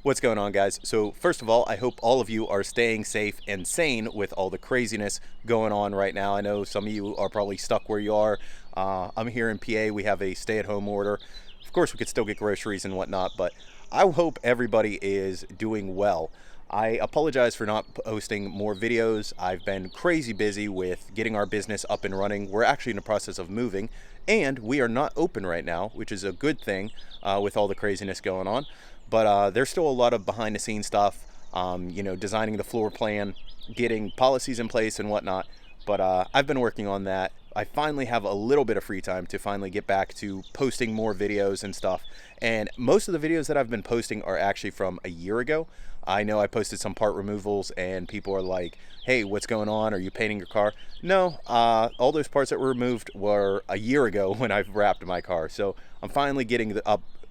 What's going on, guys? So first of all, I hope all of you are staying safe and sane with all the craziness going on right now. I know some of you are probably stuck where you are. I'm here in PA. We have a stay-at-home order. Of course, we could still get groceries and whatnot, but I hope everybody is doing well. I apologize for not posting more videos. I've been crazy busy with getting our business up and running. We're actually in the process of moving, and we are not open right now, which is a good thing with all the craziness going on. But there's still a lot of behind the scenes stuff, designing the floor plan, getting policies in place and whatnot. But I've been working on that. I finally have a little bit of free time to finally get back to posting more videos and stuff. And most of the videos that I've been posting are actually from a year ago. I know I posted some part removals and people are like, hey, what's going on? Are you painting your car? No, all those parts that were removed were a year ago when I wrapped my car. So I'm finally getting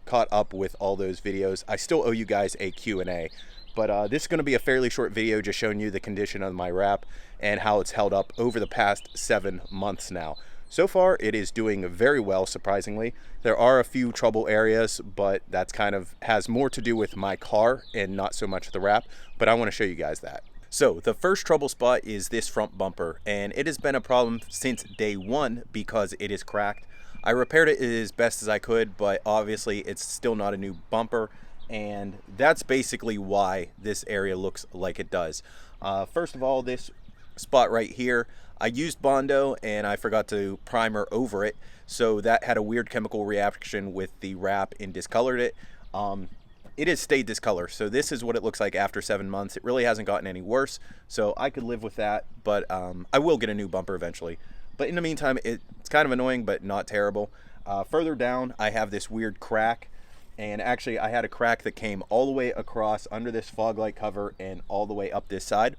caught up with all those videos. I still owe you guys a Q&A, but this is going to be a fairly short video just showing you the condition of my wrap and how it's held up over the past 7 months now. So far, it is doing very well, surprisingly. There are a few trouble areas, but that's kind of has more to do with my car and not so much the wrap, but I want to show you guys that. So the first trouble spot is this front bumper, and it has been a problem since day one because it is cracked. I repaired it as best as I could, but obviously it's still not a new bumper, and that's basically why this area looks like it does. First of all, this spot right here, I used Bondo and I forgot to primer over it, so that had a weird chemical reaction with the wrap and discolored it. It has stayed this color, so this is what it looks like after 7 months. It really hasn't gotten any worse, so I could live with that, but I will get a new bumper eventually. But in the meantime, it's kind of annoying, but not terrible. Further down, I have this weird crack, and actually I had a crack that came all the way across under this fog light cover and all the way up this side.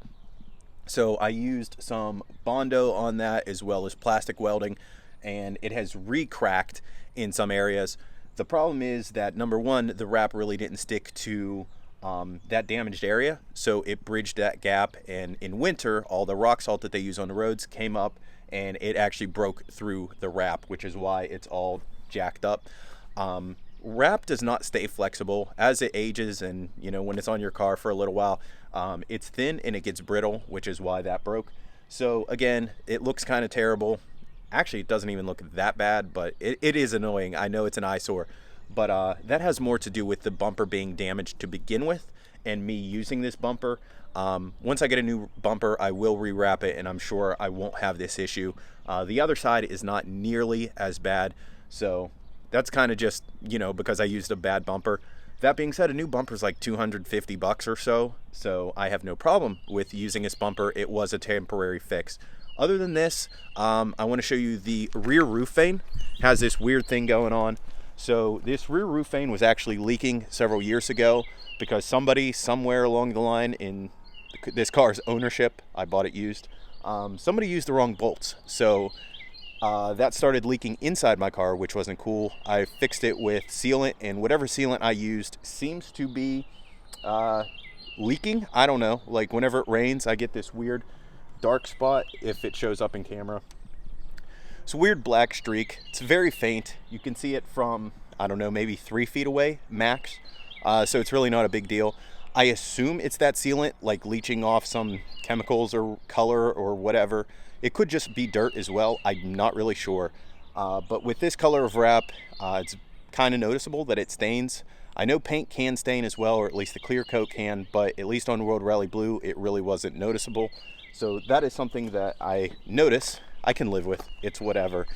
So I used some Bondo on that as well as plastic welding, and it has re-cracked in some areas. The problem is that, number one, the wrap really didn't stick to that damaged area, so it bridged that gap, and in winter, all the rock salt that they use on the roads came up, and it actually broke through the wrap, which is why it's all jacked up. Wrap does not stay flexible as it ages, and when it's on your car for a little while, it's thin and it gets brittle, which is why that broke. So again, it looks kind of terrible. Actually, it doesn't even look that bad, but it is annoying. I know it's an eyesore, but that has more to do with the bumper being damaged to begin with and me using this bumper. Once I get a new bumper, I will rewrap it, and I'm sure I won't have this issue. The other side is not nearly as bad, so that's kind of just, because I used a bad bumper. That being said, a new bumper is like $250 or so, so I have no problem with using this bumper. It was a temporary fix. Other than this, I want to show you the rear roof vane. It has this weird thing going on. So this rear roof vane was actually leaking several years ago because somebody somewhere along the line in this car's ownership, I bought it used, somebody used the wrong bolts. So that started leaking inside my car, which wasn't cool. I fixed it with sealant, and whatever sealant I used seems to be leaking. I don't know, like whenever it rains, I get this weird dark spot if it shows up in camera. It's a weird black streak. It's very faint. You can see it from, I don't know, maybe 3 feet away max. So it's really not a big deal. I assume it's that sealant, like leaching off some chemicals or color or whatever. It could just be dirt as well. I'm not really sure. But with this color of wrap, it's kind of noticeable that it stains. I know paint can stain as well, or at least the clear coat can, but at least on World Rally Blue, it really wasn't noticeable. So that is something that I notice I can live with. It's whatever.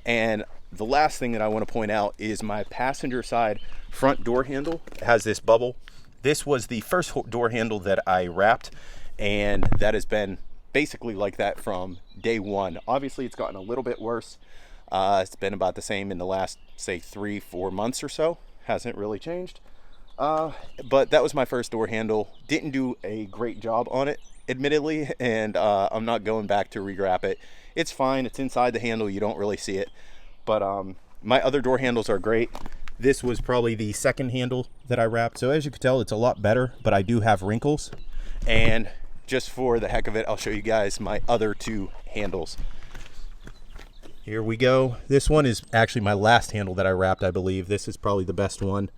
And the last thing that I want to point out is my passenger side front door handle has this bubble. This was the first door handle that I wrapped, and that has been basically like that from day one. Obviously, it's gotten a little bit worse. It's been about the same in the last, say, 3-4 months or so. Hasn't really changed. But that was my first door handle. Didn't do a great job on it, admittedly, and I'm not going back to re-wrap it. It's fine. It's inside the handle. You don't really see it. But my other door handles are great. This was probably the second handle that I wrapped. So as you can tell, it's a lot better, but I do have wrinkles. And just for the heck of it, I'll show you guys my other 2 handles. Here we go. This one is actually my last handle that I wrapped, I believe. This is probably the best one.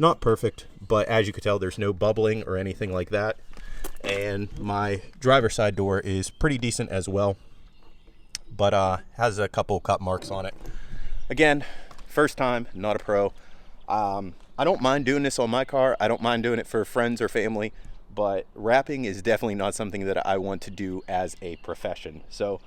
Not perfect, but as you can tell, there's no bubbling or anything like that. And my driver's side door is pretty decent as well, but has a couple cut marks on it. Again, first time, not a pro. I don't mind doing this on my car. I don't mind doing it for friends or family, but wrapping is definitely not something that I want to do as a profession. So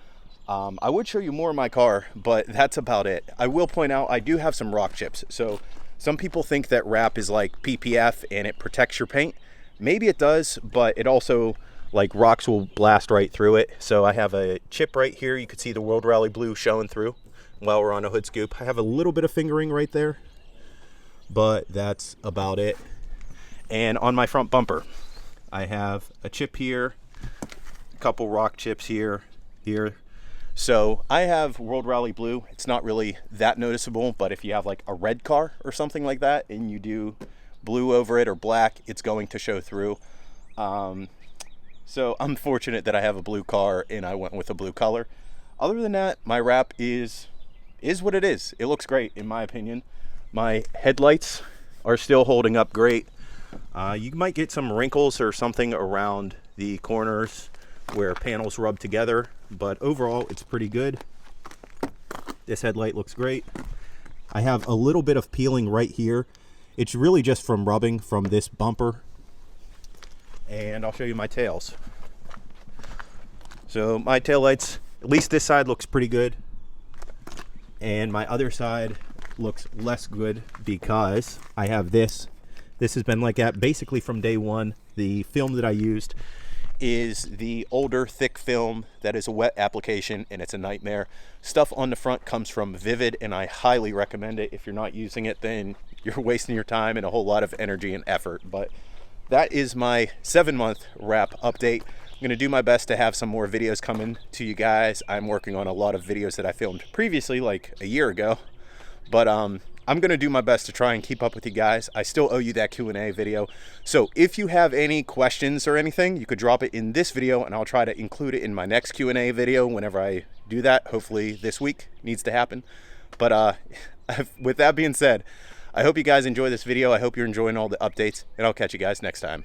I would show you more of my car, but that's about it. I will point out I do have some rock chips. So some people think that wrap is like PPF and it protects your paint. Maybe it does, but it also, like, rocks will blast right through it. So I have a chip right here. You can see the World Rally Blue showing through while we're on a hood scoop. I have a little bit of fingering right there, but that's about it. And on my front bumper, I have a chip here, a couple rock chips here. So I have World Rally Blue. It's not really that noticeable, but if you have like a red car or something like that and you do blue over it or black, it's going to show through. So I'm fortunate that I have a blue car and I went with a blue color. Other than that, my wrap is what it is. It looks great in my opinion. My headlights are still holding up great. You might get some wrinkles or something around the corners where panels rub together, but overall it's pretty good. This headlight looks great. I have a little bit of peeling right here. It's really just from rubbing from this bumper. And I'll show you my tails. So my tail lights, at least this side looks pretty good. And my other side looks less good because I have this. This has been like that basically from day one. The film that I used is the older thick film that is a wet application and it's a nightmare. Stuff on the front comes from Vivid and I highly recommend it. If you're not using it, then you're wasting your time and a whole lot of energy and effort. But that is my 7-month wrap update. I'm going to do my best to have some more videos coming to you guys. I'm working on a lot of videos that I filmed previously, like a year ago, but I'm going to do my best to try and keep up with you guys. I still owe you that Q&A video. So if you have any questions or anything, you could drop it in this video and I'll try to include it in my next Q&A video whenever I do that. Hopefully this week needs to happen. But with that being said, I hope you guys enjoy this video. I hope you're enjoying all the updates and I'll catch you guys next time.